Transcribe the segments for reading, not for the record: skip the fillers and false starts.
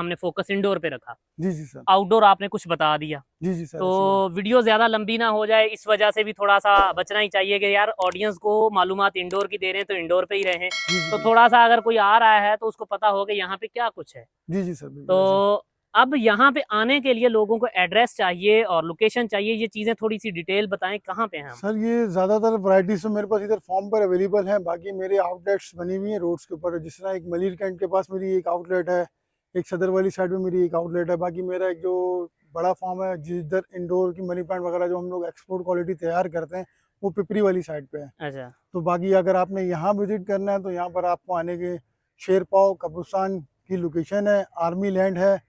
हमने focus indoor पे रखा। जी जी सर। आउटडोर आपने कुछ बता दिया। जी जी सर। तो वीडियो ज्यादा लंबी ना हो जाए, इस वजह से भी थोड़ा सा बचना ही चाहिए कि यार ऑडियंस को मालूमात इंडोर की दे रहे हैं तो इंडोर पे ही रहें। जी तो जी थोड़ा सा अगर कोई आ रहा है तो उसको पता हो कि यहाँ पे क्या कुछ है। जी जी सर बिल्कुल ऐसे। तो अब यहाँ पे आने के लिए लोगों को एड्रेस चाहिए और लोकेशन चाहिए, ये चीजें थोड़ी सी डिटेल बताएं, कहाँ पे हैं हम। सर ये ज़्यादातर वैरायटीज तो मेरे पास इधर फॉर्म पर अवेलेबल हैं, बाकी मेरे आउटलेट्स बनी हुई हैं रोड्स के ऊपर। जिस तरह एक मलिर कैंट के पास मेरी एक आउटलेट है, एक सदर वाली साइड में मेरी एक आउटलेट है। बाकी मेरा एक जो बड़ा फॉर्म है जिधर इंडोर की मनी प्लांट वगैरह जो हम लोग एक्सपोर्ट क्वालिटी तैयार करते हैं, वो पिपरी वाली साइड पे है। अच्छा। तो बाकी अगर आपने यहाँ विजिट करना है तो यहाँ पर आपको आने के शेरपाव कब्रिस्तान की लोकेशन है, आर्मी लैंड है।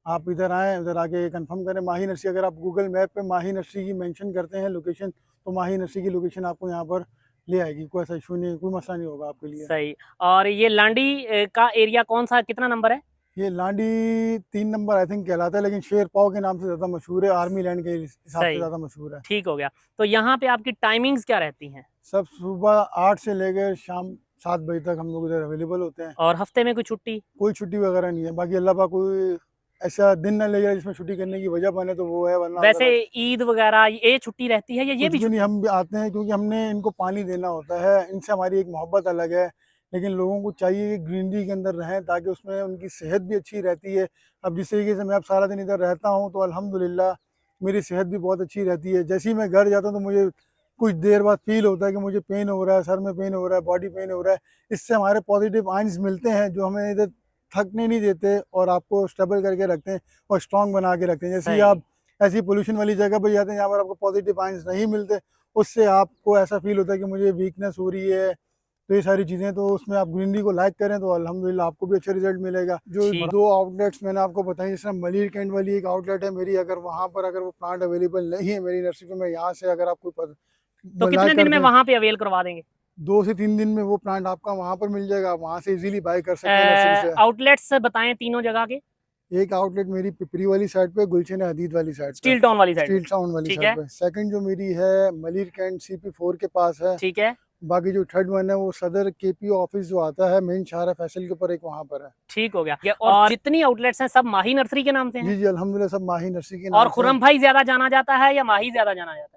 आप इधर आएँ, उधर आके कंफर्म करें माही नर्सरी। अगर आप गूगल मैप पे माही नर्सरी की मेंशन करते हैं लोकेशन, तो माही नर्सरी की लोकेशन आपको यहाँ पर ले आएगी। कोई ऐसा इशू नहीं, कोई मसला नहीं होगा आपके लिए। सही। और ये लांडी का एरिया कौन सा, कितना नंबर है? ये लांडी 3 नंबर आई थिंक कहलाता है, लेकिन शेर पाव के नाम से ज़्यादा मशहूर है, आर्मी लैंड के हिसाब से सही, ज़्यादा मशहूर है। ठीक हो गया। तो यहाँ पे आपकी टाइमिंग्स क्या रहती हैं? सब सुबह 8 से लेकर शाम 7 बजे तक हम लोग इधर अवेलेबल होते हैं। और हफ्ते में कोई छुट्टी? कोई छुट्टी वगैरह नहीं है। बाकी अल्लाह पाक कोई ऐसा दिन ना ले जाए जिसमें छुट्टी करने की वजह बने तो वो है, वरना वैसे अदरवाइज ईद वगैरह ये छुट्टी रहती है या ये कुछ भी भी नहीं। छुट्टी? हम भी आते हैं क्योंकि हमने इनको पानी देना होता है, इनसे हमारी एक मोहब्बत अलग है। लेकिन लोगों को चाहिए कि ग्रीनरी के अंदर रहें ताकि उसमें उनकी सेहत भी अच्छी रहती है। अब जिस तरीके से मैं अब सारा दिन इधर रहता हूँ तो अल्हम्दुलिल्लाह मेरी सेहत भी बहुत अच्छी रहती है। जैसे ही मैं घर जाता हूँ तो मुझे कुछ देर बाद फील होता है कि मुझे पेन हो रहा है, सर में पेन हो रहा है, बॉडी पेन हो रहा है। इससे हमारे पॉजिटिव आइंस मिलते हैं जो हमें इधर थकने नहीं देते और आपको स्टेबल करके रखते हैं और स्ट्रॉन्ग बना के रखते हैं। जैसे ही सही। आप ऐसी पोल्यूशन वाली जगह पर जाते हैं जहाँ पर आपको पॉजिटिव आइंस नहीं मिलते, उससे आपको ऐसा फील होता है कि मुझे वीकनेस हो रही है। तो ये सारी चीज़ें, तो उसमें आप ग्रीनरी को लाइक करें तो अल्हम्दुलिल्लाह आपको भी अच्छा रिजल्ट मिलेगा। जो ठीक। 2 आउटलेट्स मैंने आपको बताई, जैसे मलिर कैंट वाली एक आउटलेट है मेरी, अगर वहाँ पर अगर वो प्लांट अवेलेबल नहीं है मेरी नर्सरी में, मैं यहाँ से अगर आपको तो लाइक कितने दिन में करते हैं वहां पे अवेल करवा देंगे? 2 से 3 दिन में वो प्लांट आपका वहाँ पर मिल जाएगा। वहाँ से इजीली बाय कर सकते हैं नर्सरी से। आउटलेट्स बताएं तीनों जगह के। एक आउटलेट मेरी पिपरी वाली साइड पे, गुलशन हदीद वाली साइड पे, स्टील टाउन वाली साइड पे। स्टील टाउन वाली ठीक साइड है। पे। सेकंड जो मेरी है मलिर कैंट CP4 के पास है। ठीक है। बाकी जो थर्ड वन है वो सदर KP ऑफिस जो आता है मेन शाहरा फैसल के ऊपर, एक वहाँ पर है। ठीक हो गया। और जितनी आउटलेट्स हैं सब माही नर्सरी के नाम से हैं? जी जी अल्हम्दुलिल्लाह सब माही नर्सरी के और नाम से है। खुरम भाई ज्यादा जाना जाता है या माही ज्यादा जाना जाता है?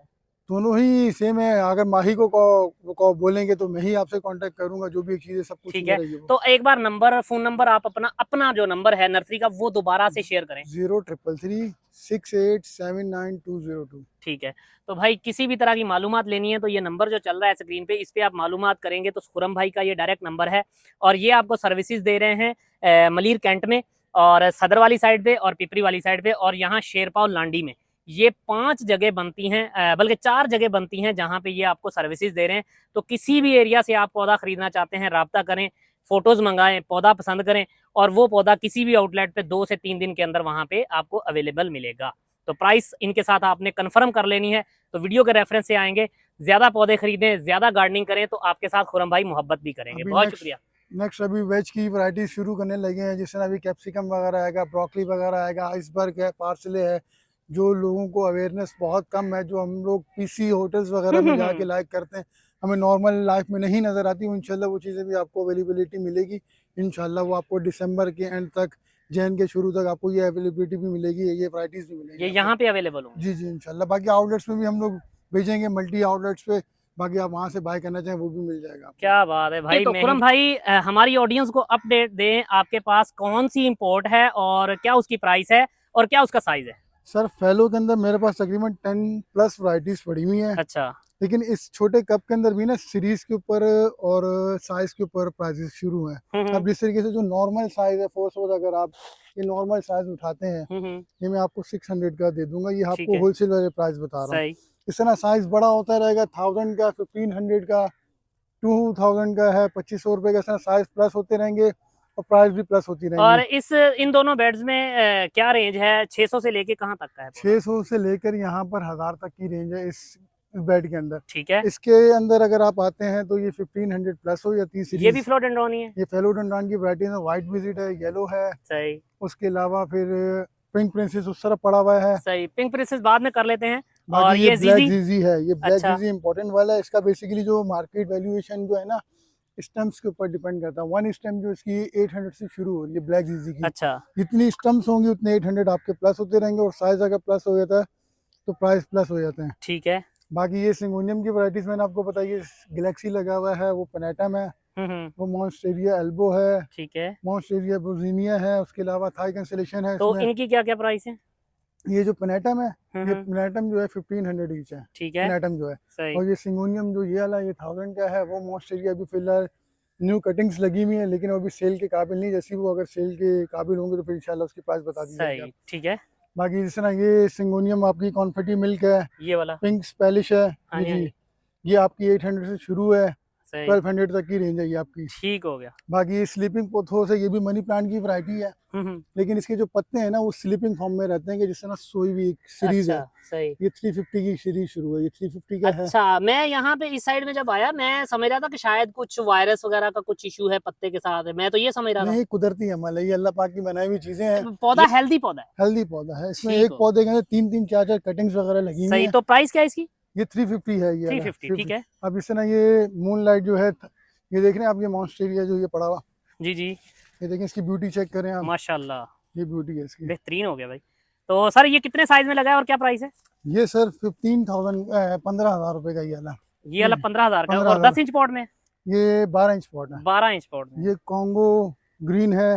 दोनों ही सेम है। अगर माही को बोलेंगे तो मैं ही आपसे कांटेक्ट करूंगा, जो भी चीज़ें सब कुछ ठीक में है। रहेगी वो। तो एक बार नंबर, फोन नंबर आप अपना अपना जो नंबर है नर्सरी का वो दोबारा से शेयर करें। 03336879 202। ठीक है। तो भाई किसी भी तरह की मालूमात लेनी है तो ये नंबर जो चल रहा है स्क्रीन पे, इस पे आप मालूमात करेंगे तो खुरम भाई का ये डायरेक्ट नंबर है। और ये आपको सर्विसेज दे रहे हैं मलिर कैंट में, और सदर वाली साइड पे, और पिपरी वाली साइड पे, और यहाँ शेरपाव लांडी में। ये 5 जगह बनती हैं, बल्कि 4 जगह बनती हैं जहाँ पे ये आपको सर्विसेज दे रहे हैं। तो किसी भी एरिया से आप पौधा खरीदना चाहते हैं, राब्ता करें, फोटोज मंगाएं, पौधा पसंद करें, और वो पौधा किसी भी आउटलेट पे 2 से 3 दिन के अंदर वहाँ पे आपको अवेलेबल मिलेगा। तो प्राइस इनके साथ आपने कंफर्म कर लेनी है। तो वीडियो के रेफरेंस से आएंगे, ज्यादा पौधे खरीदें, ज्यादा गार्डनिंग करें, तो आपके साथ खुरम भाई मोहब्बत भी करेंगे। अभी बहुत शुक्रिया। नेक्स्ट अभी वेज की वैरायटी शुरू करने लगे हैं, जिस तरह अभी कैप्सिकम वगैरह आएगा, ब्रोकली वगैरह आएगा, आइसबर्ग है, पार्सले है। जो लोगों को अवेयरनेस बहुत कम है, जो हम लोग PC होटल्स वगैरह में जाके लाइक करते हैं, हमें नॉर्मल लाइफ में नहीं नज़र आती, इंशाल्लाह वो चीज़ें भी आपको अवेलेबिलिटी मिलेगी। इंशाल्लाह वो आपको दिसंबर के एंड तक, जैन के शुरू तक आपको ये अवेलेबिलिटी भी मिलेगी, ये वैराइटीज़ भी मिलेगी। ये यहाँ पे अवेलेबल होंगे? जी जी इंशाल्लाह। बाकी आउटलेट्स में भी हम लोग भेजेंगे, मल्टी आउटलेट्स पे। बाकी आप वहाँ से बाय करना चाहें वो भी मिल जाएगा। क्या बात है भाई। तो खुरम भाई हमारी ऑडियंस को अपडेट दें, आपके पास कौन सी इंपोर्ट है और क्या उसकी प्राइस है और क्या उसका साइज है? सर फैलो के अंदर मेरे पास तकरीबन 10+ वैरायटीज पड़ी हुई हैं। अच्छा। लेकिन इस छोटे कप के अंदर भी ना सीरीज के ऊपर और साइज के ऊपर प्राइसेस शुरू हैं। अब जिस तरीके से जो नॉर्मल साइज है 400, अगर आप ये नॉर्मल साइज उठाते हैं, ये मैं आपको 600 का दे दूंगा। ये आपको होलसेल वाले प्राइस बता रहा हूँ। इस तरह साइज बड़ा होता रहेगा, 1000 का, 1500 का, 2000 का है, 2500 रुपए का। इस तरह साइज प्लस होते रहेंगे और प्राइस भी प्लस होती रहेंगी। और इन दोनों बेड्स में क्या रेंज है? 600 से लेके कहाँ तक का है? 600 से लेकर यहाँ पर 1000 तक की रेंज है इस बेड के अंदर। ठीक है। इसके अंदर अगर आप आते हैं तो ये 1500 प्लस हो या 30 सीरीज। ये भी फिलोडेंड्रॉन ही है? ये फिलोडेंड्रॉन की वैरायटी है। व्हाइट विजिट है, येलो है। सही। उसके अलावा फिर पिंक प्रिंसेस उस तरफ पड़ा हुआ है। सही। पिंक प्रिंसेस बाद में कर लेते हैं। बाकी और ये ये ब्लैक जीजी जीजी है। ये ब्लैक अच्छा। जीजी इंपॉर्टेंट वाला है। इसका बेसिकली जो मार्केट वैल्यूएशन जो है ना, स्टम्प्स के ऊपर डिपेंड करता है। वन स्टम्प जो इसकी 800 से शुरू हो रही है ब्लैक जीजी की। अच्छा जितनी स्टम्प्स होंगी उतने 800 आपके प्लस होते रहेंगे, और साइज अगर प्लस हो जाता है तो प्राइस प्लस हो जाते हैं। ठीक है। बाकी ये सिंगोनियम की वैरायटीज मैंने आपको बताई है, गैलेक्सी लगा हुआ है, वो पेनेटम है, वो मॉन्स्टेरिया एल्बो है, ठीक है। मॉन्स्टेरिया ब्रोजीनिया है, उसके अलावा थाई कैंसलेशन है तो इसमें। इनकी क्या क्या प्राइस है? ये जो पेनेटम है, ये हम्म, पेनेटम जो है 1500 ईच है, ठीक है। पेनेटम जो है। सही। और ये सिंगोनियम जो ये वाला ये 1000 का है, वो मॉन्स्टेरिया अभी फिलहाल न्यू कटिंग्स लगी हुई है, लेकिन वो अभी सेल के काबिल नहीं। जैसी वो अगर सेल के काबिल होंगे तो फिर इंशाल्लाह उसकी प्राइस बता दी जाएगी। सही, ठीक है। बाकी जिस तरह ये सिंगोनियम आपकी कॉन्फेटी मिल्क है, ये वाला। पिंक स्पेलिश है, हाँ ये जी, हाँ जी, जी। ये आपकी 800 से शुरू है, सही, 1200 तक की रेंज है ये आपकी। ठीक हो गया। बाकी स्लीपिंग पोथोस है, ये भी मनी प्लांट की वैरायटी है, लेकिन इसके जो पत्ते हैं ना वो स्लीपिंग फॉर्म में रहते हैं, कि जिस तरह सोई हुई एक सीरीज है। अच्छा, सही। ये 350 की सीरीज शुरू है, ये 350 का है। अच्छा, मैं यहाँ पे इस साइड में जब आया मैं समझ रहा था कि शायद कुछ वायरस वगैरह का कुछ इशू है पत्ते के साथ, मैं तो ये समझ रहा था। नहीं, कुदरती अमल है, ये अल्लाह पाक की बनाई हुई चीजें हैं। पौधा हेल्दी पौधा है। हेल्दी पौधा है, इसमें ठीक एक हो। पौधे के अंदर 3-3 4-4 कटिंग्स वगैरह लगी हुई सही, हैं। तो प्राइस क्या है इसकी? ये 350 है, ये 350, ठीक है। अब इस तरह ये मूनलाइट जो है, ये देख रहे हैं आप, ये मॉन्स्टेरिया जो ये पड़ा हुआ, जी जी, ये देखें, इसकी ब्यूटी चेक करें आप, माशाल्लाह, ये ब्यूटी है इसकी। बेहतरीन हो गया भाई। तो सर ये कितने साइज में लगा है और क्या प्राइस है? ये सर 15,000 रुपए का ये वाला। ये वाला 15,000 का, और 10 इंच पॉट में? ये 12 इंच पॉट है। 12 इंच पॉट में। ये कॉन्गो ग्रीन है,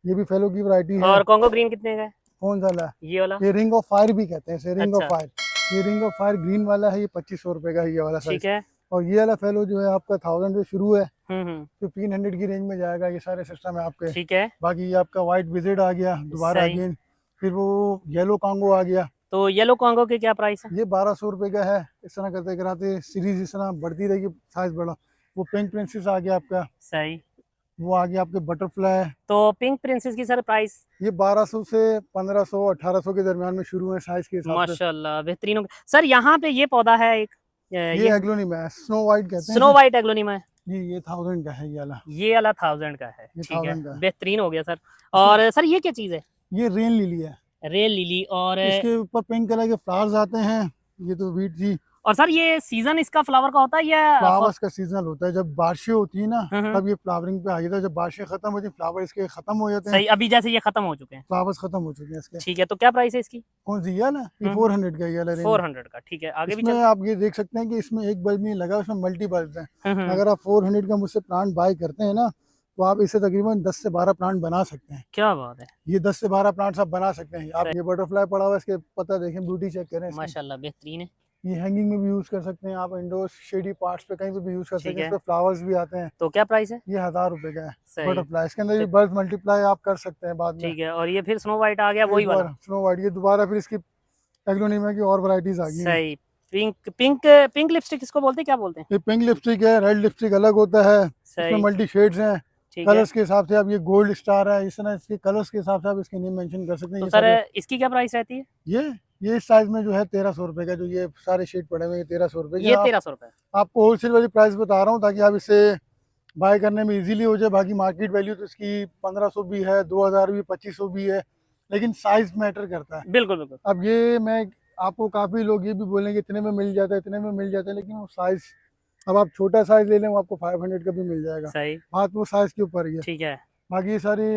ये भी फेलो की वैरायटी है। और कॉन्गो ग्रीन कितने का है? कौन सा वाला? ये वाला। ये रिंग ऑफ फायर भी कहते हैं इसे, रिंग ऑफ अच्छा। फायर। ये रिंग ऑफ फायर ग्रीन वाला है, ये 2500 रुपए का है ये वाला ठीक साइज। है। और ये वाला फेलो जो है आपका 1000 से शुरू है, हम्म, 1500 की रेंज में जाएगा। ये सारे सिस्टम है आपके। ठीक है। बाकी ये आपका व्हाइट विजिट आ गया दोबारा सही। अगेन, फिर वो येलो कांगो आ गया, तो येलो कॉन्गो के क्या प्राइस है? ये 1200 रुपए का है। इस तरह करते कराते सीरीज इस तरह बढ़ती रहेगी, साइज बड़ा। वो पिंक प्रिंसेस आ गया आपका, सही। वो आ गया आपके बटरफ्लाई। तो पिंक प्रिंसेस की सर प्राइस? ये 1200 से 1500 1800 के दरमियान में शुरू है साइज के हिसाब से। माशाल्लाह, बेहतरीन हो गया। सर यहाँ पे ये पौधा है एक, ये एग्लोनिमा है, स्नो वाइट कहते हैं। स्नो वाइट एग्लोनिमा है जी, ये 1000 का है ये वाला। ये वाला 1000 का है, ये ठीक है, 1000 का है। बेहतरीन हो गया सर। और सर ये क्या चीज़ है? ये रेन लिली है, रेल लिली। और इसके ऊपर पिंक कलर के फ्लावर्स आते हैं। ये तो वीट जी, और सर ये सीजन इसका फ्लावर का होता है या? फ्लावर्स का सीजनल होता है। जब बारिशें होती है ना हम्म। तब ये फ्लावरिंग पे आ जाता है। जब बारिशें खत्म होती है, फ्लावर इसके खत्म हो जाते हैं। सही, अभी जैसे ये खत्म हो चुके हैं। फ्लावर्स खत्म हो चुके हैं इसके। ठीक है, तो क्या प्राइस है इसकी? कौन सी ये ना, ये 400 का ये वाला रेंज। 400 का, ठीक है। आगे भी इसमें चल। आप ये देख सकते हैं कि इसमें एक बल्ब नहीं लगा, उसमें मल्टी बल्ब हैं। हम्म, अगर आप 400 का मुझसे प्लांट बाय करते हैं ना, तो आप इससे तकरीबन 10 से 12 प्लांट बना सकते हैं। क्या बात है। ये 10 से 12 प्लांट्स आप बना सकते हैं। आप ये बटरफ्लाई पड़ा हुआ है, इसके पत्ता देखें, ब्यूटी चेक करें इसकी। माशाल्लाह, बेहतरीन है। ये हैंगिंग में भी यूज कर सकते हैं आप, इंडोर शेडी पार्ट्स पे कहीं पे भी यूज कर ठीक सकते हैं। है। इसमें फ्लावर्स भी आते हैं। तो क्या प्राइस है? ये 1000 रुपए का है सही, बटरफ्लाई। इसके अंदर ये बल्ब मल्टीप्लाई आप कर सकते हैं बाद में। ठीक है। और ये फिर स्नो वाइट आ गया, वही वाला। स्नो वाइट, ये दोबारा फिर इसकी एग्लोनिमा की और वैरायटीज आ गई हैं। सही। पिंक पिंक पिंक लिपस्टिक किसको बोलते हैं, क्या बोलते हैं? ये पिंक लिपस्टिक है, रेड लिपस्टिक अलग होता है। इसमें सही, मल्टी शेड्स हैं, ठीक है। कलर्स के हिसाब से। आप ये गोल्ड स्टार है, इस तरह इसके कलर्स के हिसाब से आप इसके नेम मेंशन कर सकते हैं। तो ये सर सारे- इसकी क्या प्राइस रहती है? ये इस साइज में जो है 1300 रुपए का, जो ये सारे शेड पड़े हुए हैं 1300 रुपए के। ये 1300 रुपए। आपको होलसेल वाली प्राइस बता रहा हूँ ताकि आप इसे बाय करने में इजीली हो जाए। बाकी मार्केट वैल्यू तो इसकी 1500 भी है, 2000 भी, 2500 भी है, लेकिन साइज मैटर करता है। बिल्कुल बिल्कुल। अब ये मैं आपको, काफ़ी लोग ये भी बोलेंगे इतने में मिल जाता है, इतने में मिल जाता है, लेकिन वो साइज, अब आप छोटा साइज ले लें वो आपको 500 का भी मिल जाएगा। सही, बात वो साइज के ऊपर ही है। ठीक है। बाकी ये सारी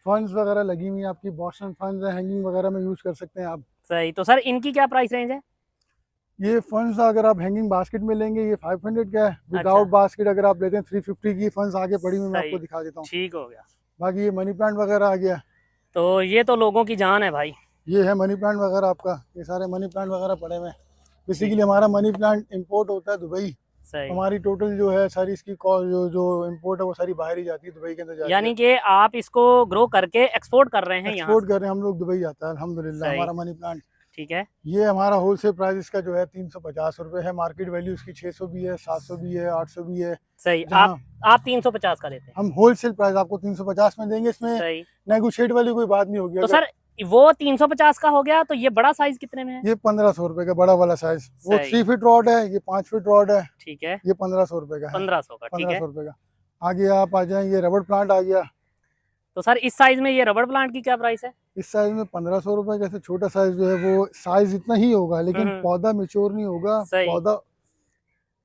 फंड्स वगैरह लगी हुई हैं आपकी, बॉस्टन फंड्स है, हैंगिंग वगैरह में यूज़ कर सकते हैं आप। सही, तो सर इनकी क्या प्राइस रेंज है? ये फंड्स अगर आप हैंगिंग बास्केट में लेंगे ये 500 का है। विदाउट बास्केट अगर आप लेते हैं 350 की। फंड्स आगे पड़ी हुई, मैं सही, आपको दिखा देता हूँ। ठीक हो गया। बाकी ये मनी प्लांट वगैरह आ गया, तो ये तो लोगों की जान है भाई। ये है मनी प्लांट वगैरह आपका, ये सारे मनी प्लांट वगैरह पड़े हुए हैं। बेसिकली हमारा मनी प्लांट इंपोर्ट होता है दुबई। सही, हमारी टोटल जो है सारी इसकी जो इंपोर्ट है वो सारी बाहर ही जाती है, दुबई के अंदर जाती यानी कि आप इसको ग्रो करके एक्सपोर्ट कर रहे हैं है। यहाँ एक्सपोर्ट कर रहे हैं हम लोग, दुबई जाता है अल्हम्दुलिल्लाह सही। हमारा मनी प्लांट। ठीक है। ये हमारा होलसेल प्राइस इसका जो है 350 रुपये है। मार्केट वैल्यू इसकी 600 भी है, 700 भी है, 800 भी है। सही, जहाँ आप 350 का देते हैं। हम होलसेल प्राइस आपको 350 में देंगे। इसमें सही, नेगोशिएट वाली कोई बात नहीं होगी। तो अगर सर वो 350 का हो गया, तो ये बड़ा साइज कितने में है? ये 1500 रुपये का बड़ा वाला साइज, वो सही। 3 फीट रॉड है, ये 5 फीट रॉड है। ठीक है, ये 1500 रुपये का है। 1500 का, ठीक है। 1500 रुपये का। आगे आप आ जाए, ये रबड़ प्लांट आ गया। तो सर इस साइज में ये रबड़ प्लांट की क्या प्राइस है? इस साइज में 1500 रुपये का। ऐसे छोटा साइज जो है वो साइज इतना ही होगा, लेकिन पौधा मेच्योर नहीं होगा। सही। पौधा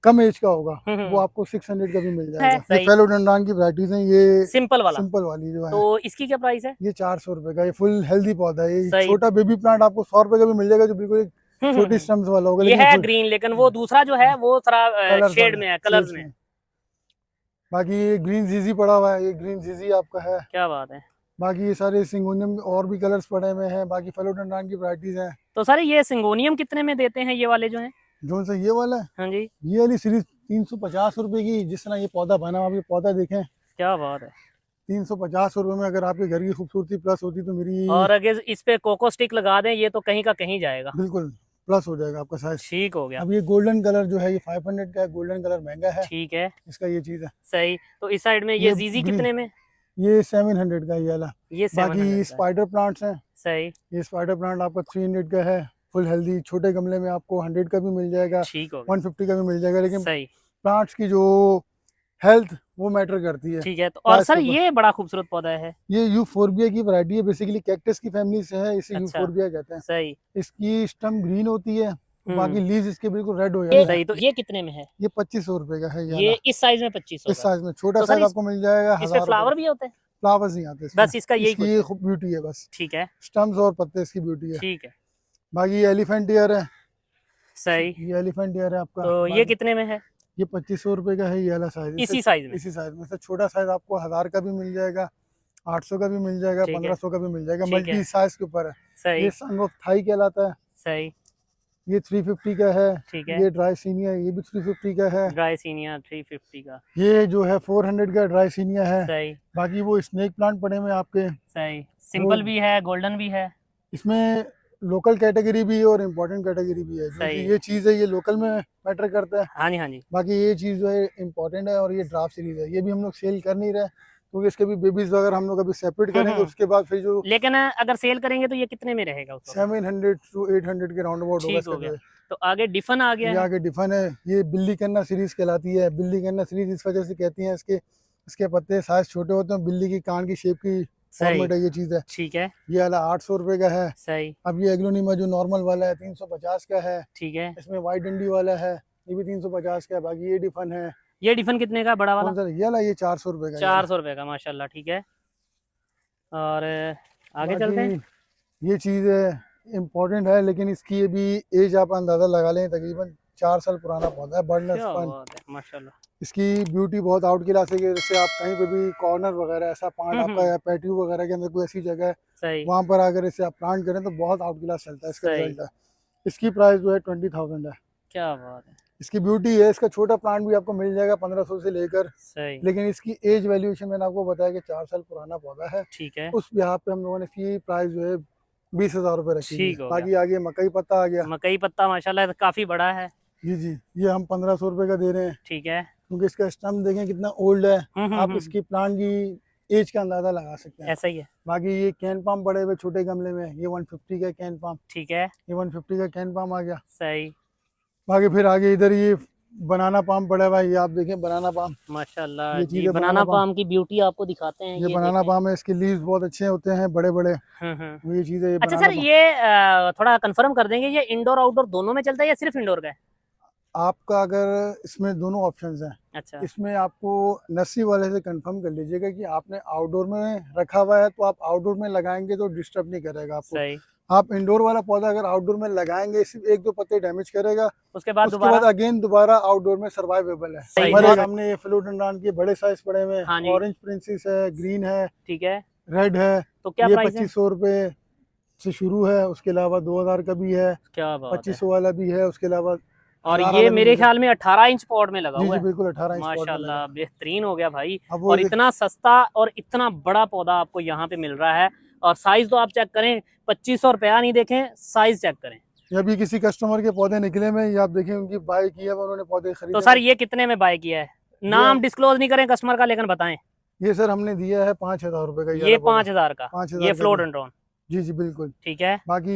कम एज का होगा हम्म, वो आपको 600 का भी मिल है, जाएगा। ये सही। फेलोडेंड्रॉन की वैरायटीज हैं, ये सिंपल वाला, सिंपल वाली जो है तो इसकी क्या प्राइस है? ये 400 रुपए का। ये फुल हेल्दी पौधा है। ये सही। छोटा बेबी प्लांट आपको 100 रुपए का भी मिल जाएगा, जो बिल्कुल एक छोटी हम्म। स्टम्स वाला होगा, ये लेकिन है फुल ग्रीन, लेकिन वो दूसरा जो है वो थोड़ा कलर्स शेड वाला में है, कलर्स शेड्स में। में। बाकी ये ग्रीन जीजी पड़ा हुआ है, ये ग्रीन जीजी आपका है। क्या बात है। बाकी ये सारे सिंगोनियम और भी कलर्स पड़े हुए हैं। बाकी फेलोडेंड्रॉन की वैरायटीज हैं। तो सर ये सिंगोनियम कितने में देते हैं ये वाले जो हैं? जो सा ये वाला है, हाँ जी। ये वाली सीरीज 350 रुपए की। जिस तरह ये पौधा बना हुआ, आप ये पौधा देखें, क्या बात है। 350 रुपए में अगर आपके घर की खूबसूरती प्लस होती तो मेरी और अगर इस पे कोको स्टिक लगा दें ये तो कहीं का कहीं जाएगा। बिल्कुल प्लस हो जाएगा आपका साइज। ठीक हो गया। अब ये गोल्डन कलर जो है ये 500 का है। गोल्डन कलर महंगा है, ठीक है, इसका ये चीज है। सही। तो इस साइड में ये ये जीजी ग्रीन कितने में? ये 700 का ये वाला। ये 700 बाकी का। स्पाइडर प्लांट्स हैं। सही। ये स्पाइडर प्लांट आपका 300 का है। फुल हेल्दी छोटे गमले में आपको 100 का भी मिल जाएगा, ठीक हो गया। 150 का भी मिल जाएगा। लेकिन सही। प्लांट्स की जो हेल्थ वो मैटर करती है। ठीक है। तो और प्राइस सर के ऊपर। ये बड़ा खूबसूरत पौधा है। ये यूफोर्बिया की वैरायटी है, बेसिकली कैक्टस की फैमिली से है, इसे अच्छा। यूफोर्बिया कहते हैं। सही। इसकी स्टम ग्रीन होती है, बाकी लीव्स इसके बिल्कुल रेड हो ये जाते हैं। सही। तो ये कितने में है? ये 2500 रुपए का है। ये इस साइज में 2500 इस का। साइज में छोटा तो सर साइज आपको मिल जाएगा इस पे 1000 फ्लावर रुपए। भी होते हैं? फ्लावर्स नहीं आते इसमें। बस इसका यही इसकी ये खूब ब्यूटी है बस, ठीक है। स्टम्स और पत्ते इसकी ब्यूटी है। ठीक है। बाकी ये एलिफेंट ईयर है। सही। ये एलिफेंट ईयर है आपका। तो ये बाकी कितने में है? ये 2500 रुपए का है। ये वाला साइज इसी साइज में? इसी साइज में से छोटा साइज आपको 1000 का भी मिल जाएगा, 800 का भी मिल जाएगा, ठीक है। 1500 का भी मिल जाएगा। ठीक है। मल्टी साइज के ऊपर है। सही। ये सन ऑफ थाई कहलाता है। सही। ये 350 का है। ठीक है। ये ड्राई सीनिया, ये भी 350 का है। ड्राई सीनियर 350 का। ये जो है 400 का ड्राई सीनिया है। सही। बाकी वो स्नेक प्लांट पड़े हुए हैं आपके। सही। सिंपल भी है, गोल्डन भी है। इसमें लोकल कैटेगरी भी है और इम्पोर्टेंट कैटेगरी भी है। सही। ये चीज़ है, ये लोकल में मैटर करता है। हाँ जी, हाँ जी। बाकी ये चीज़ जो है इम्पोर्टेंट है। और ये ड्राफ्ट सीरीज है, ये भी हम लोग सेल कर नहीं रहे क्योंकि इसके भी बेबीज वगैरह हम लोग अभी सेपरेट करेंगे। उसके बाद फिर जो लेकिन अगर सेल करेंगे तो ये कितने में रहेगा उस वक्त? 700 to 800 के राउंड अबाउट होगा ठीक हो इसका गया। जो है। तो आगे डिफन आ गया ये है। आगे डिफन है। ये बिल्ली कन्ना सीरीज कहलाती है। बिल्ली कन्ना सीरीज इस वजह से कहती हैं, इसके पत्ते साइज छोटे होते हैं, बिल्ली की कान की शेप की फॉर्मेट है ये चीज़ है। ठीक है। ये वाला 800 रुपए का है। सही। अब ये एग्लोनिमा जो नॉर्मल वाला है 350 का है। ठीक है। इसमें वाइट डंडी वाला है, ये भी 350 का है। बाकी ये डिफन है। ये डिफन कितने का बड़ा वाला? कौन सा ये वाला? ये 400 रुपए का। 400 रुपए का, माशाल्लाह। ठीक है। और आगे चलते हैं। ये चीज़ है इम्पोर्टेंट है, लेकिन इसकी ये भी एज आप अंदाज़ा लगा लें, तकरीबन 4 साल पुराना पौधा है। बर्नर क्या स्पन। बात है, माशाल्लाह। इसकी ब्यूटी बहुत आउट क्लास है कि जैसे आप कहीं पे भी कॉर्नर वगैरह ऐसा पार्ट आपका या पैटियो वगैरह के अंदर कोई ऐसी जगह है, सही। वहाँ पर अगर इसे आप प्लांट करें तो बहुत आउट क्लास चलता है। इसका सही। रिजल्ट है। इसकी प्राइस जो है 20,000 है। क्या बात है। इसकी ब्यूटी है। इसका छोटा प्लांट भी आपको मिल जाएगा 1500 से लेकर। सही। लेकिन इसकी एज वैल्यूएशन मैंने आपको बताया कि 4 साल पुराना पौधा है। ठीक है। उस यहाँ पे हम लोगों ने इसकी प्राइस जो है 20,000 रुपये रखी ठीक है। हो बाकी आगे मकई पत्ता आ गया। मकई पत्ता माशाल्लाह काफी बड़ा है। जी, ये हम 1500 रुपये का दे रहे हैं, ठीक है। क्योंकि इसका स्टम देखें कितना ओल्ड है। आप हम्म। इसकी प्लांट की एज का अंदाजा लगा सकते हैं। ऐसा ही है। बाकी ये कैन पाम पड़े हुए छोटे गमले में, ये 150 का कैन पाम। ठीक है। ये 150 का कैन पाम आ गया। सही। बाकी फिर आगे इधर ये बनाना पाम पड़ा हुआ है। ये आप देखें बनाना पाम, माशाल्लाह ये जी। चीज़ है बनाना पाम की ब्यूटी आपको दिखाते हैं। ये बनाना देखें। पाम है। इसके लीव्स बहुत अच्छे होते हैं, बड़े बड़े। हम्म। ये चीज़ है, ये अच्छा बनाना सर, पाम। ये थोड़ा कंफर्म कर देंगे, ये इंडोर आउटडोर दोनों में चलता है या सिर्फ इंडोर का है? आपका अगर इसमें दोनों ऑप्शंस हैं, अच्छा। इसमें आपको नर्सरी वाले से कंफर्म कर लीजिएगा कि आपने आउटडोर में रखा हुआ है, तो आप आउटडोर में लगाएंगे तो डिस्टर्ब नहीं करेगा आपको। सही। आप इंडोर वाला पौधा अगर आउटडोर में लगाएंगे सिर्फ 1-2 पत्ते डैमेज करेगा, उसके बाद उसके दोबारा बाद अगेन दोबारा आउटडोर में सर्वाइवेबल है। सही। हमारे सामने ये फिलोडेंड्रॉन के बड़े साइज पड़े हुए हाँ हैं। जी। ऑरेंज प्रिंसेस है, ग्रीन है, ठीक है। रेड है। तो क्या ये प्राइस है? 2500 रुपये से शुरू है। उसके अलावा 2000 का भी है, क्या बात है। 2500 वाला भी है। उसके अलावा और 1000 ये वाला भी मेरे मिल ख्याल में 18 इंच पॉट में लगा जी हुआ जी है। बिल्कुल 18 इंच पॉट में माशाल्लाह लगा। बेहतरीन हो गया भाई। अब वो और इतना सस्ता और इतना बड़ा पौधा आपको यहाँ पे मिल रहा है। और साइज तो आप चेक करें, 2500 रुपया नहीं देखें, साइज चेक करें। ये अभी किसी कस्टमर के पौधे निकले में, ये आप देखें उनकी बाय किया हुआ, उन्होंने पौधे खरीदे। तो सर ये कितने में बाय किया है? नाम डिस्क्लोज नहीं करें कस्टमर का, लेकिन बताएं। ये सर हमने दिया है 5,000 रुपए का। ये 5000 का, 5000 ये का फ्लोडेंड्रॉन। जी जी बिल्कुल। ठीक है। बाकी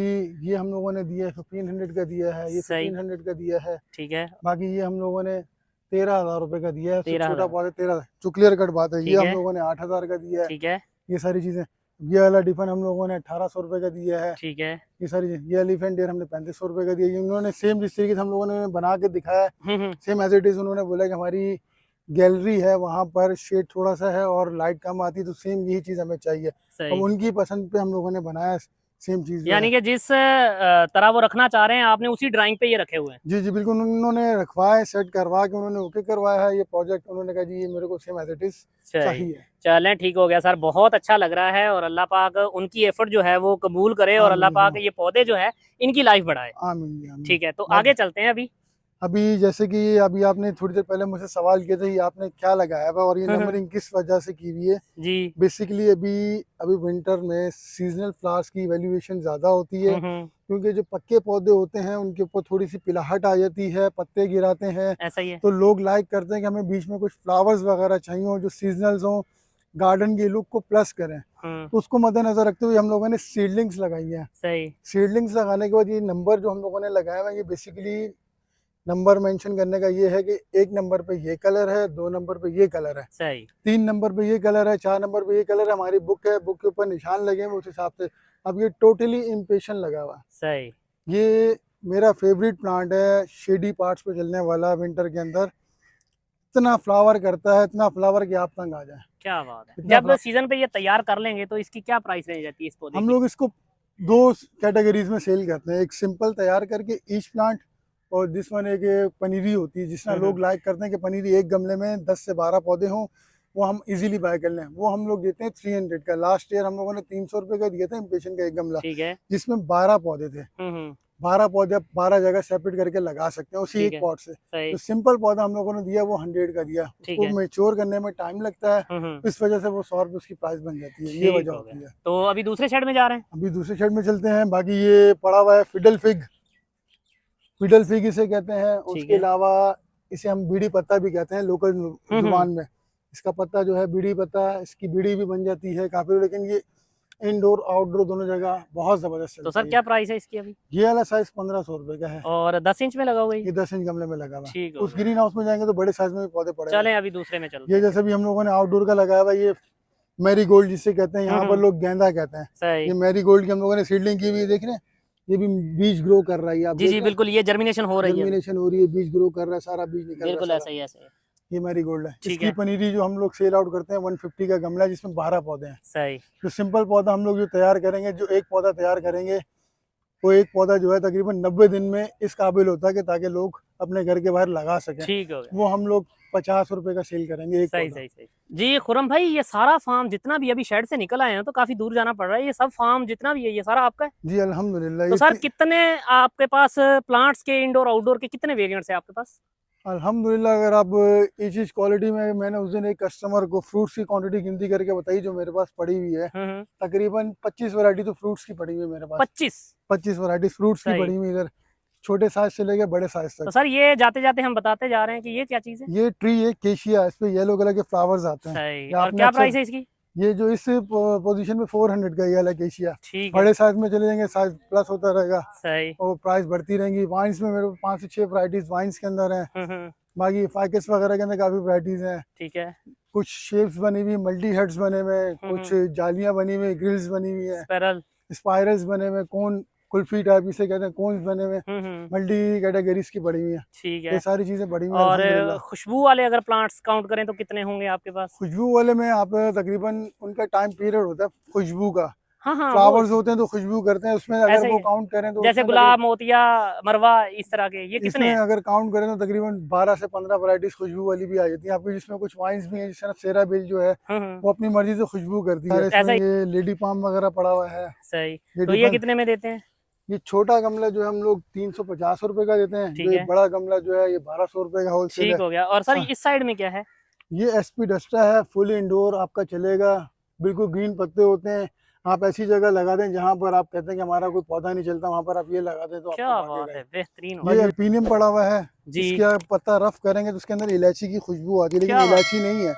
ये हम लोगों ने दिया है 1500 का दिया है, ये सही। 1500 का दिया है। ठीक है। बाकी ये हम लोगों ने 13,000 रुपए का दिया है। 13,000 छोटा पौधा 13 जो क्लियर कट बात है। ये ठीक हम है। लोगों ने 8,000 का दिया है। ठीक है। ये सारी चीजें। ये वाला डिफन हम लोगों ने 1800 रुपये का दिया है। ठीक है। ये सारी ये एलिफेंट डेयर हमने 3500 रुपये का दिया। इन्होंने सेम जिस तरीके से हम लोगों ने बना के दिखाया है सेम एज इट इज उन्होंने बोला कि हमारी गैलरी है वहाँ पर शेड थोड़ा सा है और लाइट कम आती है, तो सेम यही चीज़ हमें चाहिए। अब उनकी पसंद पे हम लोगों ने बनाया सेम चीज़, यानी कि जिस तरह वो रखना चाह रहे हैं आपने उसी ड्राइंग पे ये रखे हुए हैं। जी जी बिल्कुल, उन्होंने रखवाया सेट करवा के उन्होंने ओके करवाया है ये प्रोजेक्ट। उन्होंने कहा जी ये मेरे को सेम एज इट इज चाहिए। चलें ठीक हो गया सर, बहुत अच्छा लग रहा है और अल्लाह पाक उनकी एफर्ट जो है वो कबूल करे और अल्लाह पाक ये पौधे जो है इनकी लाइफ बढ़ाए। आमीन। ठीक है, तो आगे चलते हैं। अभी जैसे कि अभी आपने थोड़ी देर पहले मुझसे सवाल किया था ये आपने क्या लगाया हुआ और ये नंबरिंग किस वजह से की हुई है जी। बेसिकली अभी विंटर में सीजनल फ्लावर्स की वैल्यूएशन ज्यादा होती है, क्योंकि जो पक्के पौधे होते हैं उनके ऊपर थोड़ी सी पिलाहट आ जाती है, पत्ते गिराते हैं, ऐसा ही है। तो लोग लाइक करते हैं कि हमें बीच में कुछ फ्लावर्स वगैरह चाहिए हो जो सीजनल्स हो, गार्डन की लुक को प्लस करें। तो उसको मद्देनजर रखते हुए हम लोगों ने सीडलिंग्स लगाई हैं। सही। सीडलिंग्स लगाने के बाद ये नंबर जो हम लोगों ने लगाया हुआ है ये बेसिकली नंबर मेंशन करने का ये है कि 1 नंबर पे ये कलर है, 2 नंबर पे ये कलर है, सही, 3 नंबर पे ये कलर है, 4 नंबर पे ये कलर है। हमारी बुक है, बुक के ऊपर निशान लगे हैं उस हिसाब से। अब ये टोटली इम्पेशन लगा हुआ। सही। ये मेरा फेवरेट प्लांट है, शेडी पार्ट्स पे चलने वाला, विंटर के अंदर इतना फ्लावर करता है, इतना फ्लावर कि आप तंग आ जाए। क्या बात है। जब सीजन पे ये तैयार कर लेंगे तो इसकी क्या प्राइस रह जाती है इस पौधे की? हम लोग इसको 2 कैटेगरीज में सेल करते हैं, एक सिंपल तैयार करके ईच प्लांट और दिस वन एक पनीरी होती है जिसमें लोग लाइक करते हैं कि पनीरी एक गमले में 10 से 12 पौधे हों, वो हम इजीली बाय कर लें। वो हम लोग देते हैं 300 का। लास्ट ईयर हम लोगों ने 300 रुपये का दिया था इम्पेशन का एक गमला, ठीक है, जिसमें 12 पौधे थे। 12 पौधे आप 12 जगह सेपरेट करके लगा सकते हैं उसी एक पॉट से। तो सिंपल पौधा हम लोगों ने दिया वो 100 का दिया। उसको मैच्योर करने में टाइम लगता है, इस वजह से वो 100 रुपये उसकी प्राइस बन जाती है, ये वजह होती है। तो अभी दूसरे शेड में जा रहे हैं? अभी दूसरे शेड में चलते हैं। बाकी ये पड़ा हुआ है फिडल फिग, फिडल फिग इसे कहते हैं। उसके अलावा इसे हम बीड़ी पत्ता भी कहते हैं लोकल जुबान में। इसका पत्ता जो है बीड़ी पत्ता, इसकी बीड़ी भी बन जाती है काफी, लेकिन ये इंडोर आउटडोर दोनों जगह बहुत जबरदस्त। तो सर क्या प्राइस है इसकी अभी? ये वाला साइज 1500 रुपए का है और 10 इंच में लगा हुआ है? ये 10 इंच गमले में लगा हुआ है। उस ग्रीन हाउस में जाएंगे तो बड़े साइज में भी पौधे पड़े। चलें अभी दूसरे में चलते हैं। ये जैसे भी हम लोगों ने आउटडोर का लगाया हुआ, ये मैरी गोल्ड जिसे कहते हैं, यहाँ पर लोग गेंदा कहते हैं। ये मैरी गोल्ड की हम लोगों ने सीडलिंग की हुई है, देख रहे हैं ये भी बीज ग्रो कर रहा है। आप जी बिल्कुल, ये जर्मिनेशन हो रही है, जर्मिनेशन हो रही है, बीज ग्रो कर रहा है, सारा बीज निकल रहा है। बिल्कुल ऐसा ही है। ये मैरी गोल्ड है। इसकी पनीरी जो हम लोग सेल आउट करते हैं 150 का गमला है, जिसमें 12 पौधे हैं। सही। तो सिंपल पौधा हम लोग जो तैयार करेंगे, जो एक पौधा तैयार करेंगे वो एक पौधा जो है तकरीबन 90 दिन में इस काबिल होता है कि ताकि लोग अपने घर के बाहर लगा सकें। ठीक हो गया। वो हम लोग 50 रुपए का सेल करेंगे एक पौधा। सही। जी खुरम भाई, ये सारा फार्म जितना भी अभी शेड से निकल आए हैं तो काफी दूर जाना पड़ रहा है, ये सब फार्म जितना भी है ये सारा आपका है? जी अल्हम्दुलिल्लाह। तो सर कितने आपके पास प्लांट्स के इंडोर आउटडोर के कितने वेरिएंट्स है आपके पास? अल्हम्दुलिल्लाह, अगर आप ये चीज क्वालिटी में, मैंने उस दिन एक कस्टमर को फ्रूट्स की क्वांटिटी गिनती करके बताई जो मेरे पास पड़ी हुई है, तकरीबन 25 वैरायटी तो फ्रूट्स की पड़ी हुई है मेरे पास। 25 वैरायटी फ्रूट्स की पड़ी हुई इधर, छोटे साइज से लेके बड़े साइज तक। तो सर ये जाते जाते हम बताते जा रहे हैं कि ये क्या चीज है? ये ट्री है केशिया, इस पे येलो कलर के फ्लावर्स आते हैं। और क्या प्राइस है इसकी? ये जो इस पोजीशन में 400 का ये केशिया। बड़े साइज में चले जाएंगे साइज प्लस होता रहेगा। सही। और प्राइस बढ़ती रहेंगी। वाइन्स में मेरे को 5 से 6 वैरायटीज वाइन्स के अंदर हैं। बाकी फाइकस वगैरह के अंदर काफी वैरायटीज हैं। ठीक है। कुछ शेप्स बनी हुई, मल्टी हेड्स बने हुए, कुछ जालियां बनी हुई, ग्रिल्स बनी हुई है, स्पाइरल्स बने हुए, कोन कुल्फी टाइप इसे कहते हैं, कोन्स बने हुए, मल्टी कैटेगरीज की पड़ी हुई है। ठीक है। ये सारी चीजें बड़ी हुई। और खुशबू वाले अगर प्लांट्स काउंट करें तो कितने होंगे आपके पास? खुशबू वाले में आप तकरीबन उनका टाइम पीरियड होता है खुशबू का। हाँ, फ्लावर्स होते हैं तो खुशबू करते हैं, उसमें अगर वो काउंट करें तो जैसे गुलाब, मोतिया, मरवा, इस तरह के ये कितने हैं? अगर काउंट करें तो तकरीबन 12 से 15 वैरायटीज खुशबू वाली भी आ जाती है आपकी, जिसमें कुछ वाइन्स भी हैं, जिसमें सेरा बिल जो है वो अपनी मर्जी से खुशबू करती है। इसमें ये लेडी पाम वगैरह पड़ा हुआ है। सही। तो ये कितने में देते हैं? ये छोटा गमला जो है हम लोग 350 रुपए का देते हैं। जो बड़ा गमला जो है ये 1200 रुपए का होलसेल है। ठीक हो गया। और सर इस साइड में क्या है? ये एसपी डस्टा है, फुल इंडोर आपका चलेगा, बिल्कुल ग्रीन पत्ते होते हैं। आप ऐसी जगह लगा दें जहाँ पर आप कहते हैं कि हमारा कोई पौधा नहीं चलता, वहाँ पर आप ये लगा दें तो क्या बात है, बेहतरीन। ये अल्पीनियम पड़ा हुआ है, इसका पत्ता रफ करेंगे तो उसके अंदर इलायची की खुशबू आती है, लेकिन इलायची नहीं है,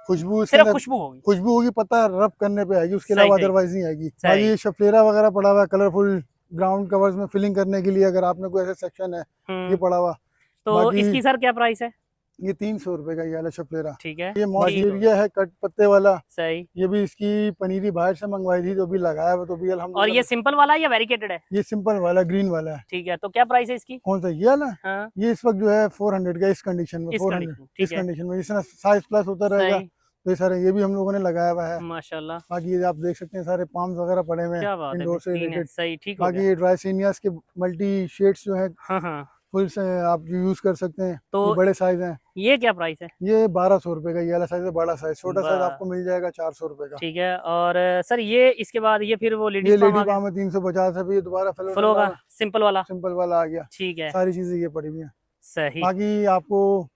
खुशबू सिर्फ खुशबू होगी, पत्ता रफ करने पे आएगी, उसके अलावा अदरवाइज नहीं आएगी। बाकी ये शफलेरा वगैरह पड़ा हुआ है, कलरफुल ग्राउंड कवर्स में फिलिंग करने के लिए, अगर आपने कोई ऐसा सेक्शन है ये पड़ा हुआ। तो इसकी सर क्या प्राइस है? ये 300 रुपए का ये वाला शपलेरा। ठीक है, ये मॉन्टेरिया है कट पत्ते वाला। सही। ये भी इसकी पनीरी बाहर से मंगवाई थी तो भी लगाया हुआ, तो भी और अल्हम्दुलिल्लाह। ये सिंपल वाला है या वेरिकेटेड है? ये सिंपल वाला ग्रीन वाला है। ठीक है, तो क्या प्राइस है इसकी? कौन सा ये वाला? हाँ, ये इस वक्त जो है 400 का, इस कंडीशन में इस 400। कंडीशन, इस ठीक है, कंडीशन में जिस साइज प्लस होता रहेगा सही, तो ये सारे ये भी हम लोगों ने लगाया हुआ है। माशाल्लाह, बाकी ये आप देख सकते हैं सारे पाम्स वगैरह पड़े हुए क्या हैं बात है, इंडोर से बेहतरीन है, रिलेटेड। सही, ठीक हो बाकी गया। ये ड्राइसिनियास के मल्टी शेड्स जो है हाँ हाँ, फुल से आप यूज कर सकते हैं। तो ये बड़े साइज हैं। ये क्या प्राइस है? ये 1200 रुपए का ये वाला साइज है, बड़ा साइज। छोटा साइज बा- आपको मिल जाएगा 400 रुपए का। ठीक है। और सर ये इसके बाद ये फिर वो ये लेडीज लेडी पाम है 350 है। ये दोबारा फ्लो का सिंपल वाला, सिंपल वाला आ गया। ठीक है, सारी चीजें ये पड़ी हुई हैं। सही, बाकी आपको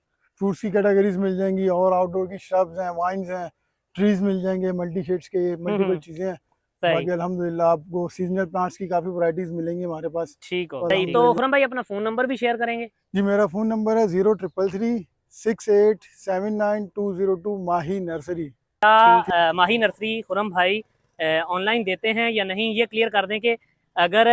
फ्रूट्स की कैटेगरीज मिल जाएंगी और आउटडोर की श्रब्स हैं, वाइन्स हैं, ट्रीज मिल जाएंगे, मल्टी शेड्स के मल्टीपल चीजें हैं। सही, बाकी अल्हम्दुलिल्लाह आपको सीजनल प्लांट्स की काफी वैरायटीज मिलेंगी हमारे पास। ठीक हो और सही। तो अल्हम्दुलिल्लाह। खुरम भाई अपना फोन नंबर भी शेयर करेंगे? जी मेरा फ़ोन नंबर है 03336879 202 माही नर्सरी। माही नर्सरी खुरम भाई ऑनलाइन देते हैं या नहीं, ये क्लियर कर दें कि अगर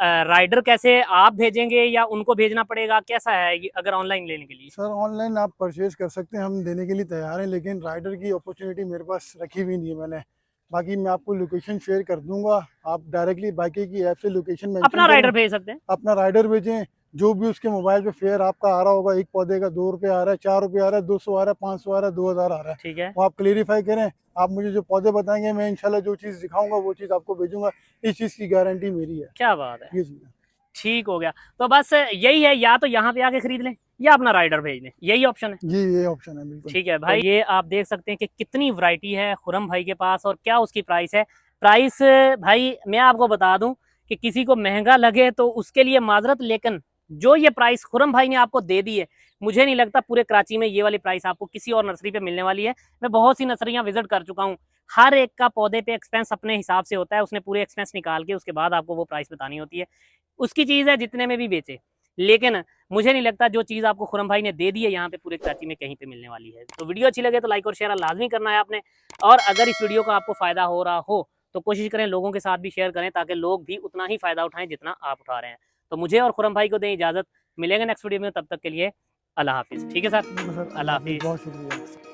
राइडर कैसे आप भेजेंगे या उनको भेजना पड़ेगा, कैसा है ये अगर ऑनलाइन लेने के लिए? सर ऑनलाइन आप परचेज कर सकते हैं, हम देने के लिए तैयार हैं, लेकिन राइडर की अपॉर्चुनिटी मेरे पास रखी हुई नहीं है मैंने। बाकी मैं आपको लोकेशन शेयर कर दूंगा, आप डायरेक्टली बाइके की ऐप से लोकेशन मेंशन अपना राइडर भेज सकते हैं। अपना राइडर भेजें। जो भी उसके मोबाइल पे फेयर आपका आ रहा होगा, एक पौधे का 2 रुपये आ रहा है, 4 रुपये आ रहा है, 200 आ रहा है, 500 आ रहा है, 2000 आ रहा है, ठीक है, वो आप क्लेरिफाई करें। आप मुझे जो पौधे बताएंगे मैं इंशाल्लाह जो चीज़ दिखाऊंगा वो चीज़ आपको भेजूंगा। इस चीज़ की गारंटी मेरी है। क्या बात है, ये चीज़ है। ठीक हो गया। तो बस यही है, या तो यहाँ पे आके खरीद लें या अपना राइडर भेज दें, यही ऑप्शन है। ये ऑप्शन है बिल्कुल। ठीक है भाई, ये आप देख सकते हैं कि कितनी वैरायटी है खुरम भाई के पास और क्या उसकी प्राइस है। प्राइस भाई मैं आपको बता दूं कि किसी को महंगा लगे तो उसके लिए माजरत, लेकिन जो ये प्राइस खुरम भाई ने आपको दे दी है, मुझे नहीं लगता पूरे कराची में ये वाली प्राइस आपको किसी और नर्सरी पे मिलने वाली है। मैं बहुत सी नर्सरियां विजिट कर चुका हूँ, हर एक का पौधे पे एक्सपेंस अपने हिसाब से होता है, उसने पूरे एक्सपेंस निकाल के उसके बाद आपको वो प्राइस बतानी होती है। उसकी चीज़ है जितने में भी बेचे, लेकिन मुझे नहीं लगता जो चीज़ आपको खुरम भाई ने दे दी है यहाँ पे पूरे कराची में कहीं पे मिलने वाली है। तो वीडियो अच्छी लगे तो लाइक और शेयर लाजमी करना है आपने, और अगर इस वीडियो का आपको फ़ायदा हो रहा हो तो कोशिश करें लोगों के साथ भी शेयर करें ताकि लोग भी उतना ही फ़ायदा उठाएं जितना आप उठा रहे हैं। तो मुझे और खुरम भाई को दें इजाज़त, मिलेंगे नेक्स्ट वीडियो में, तब तक के लिए अल्लाह हाफिज़। ठीक है सर, सर अल्लाह हाफिज़। बहुत शुक्रिया।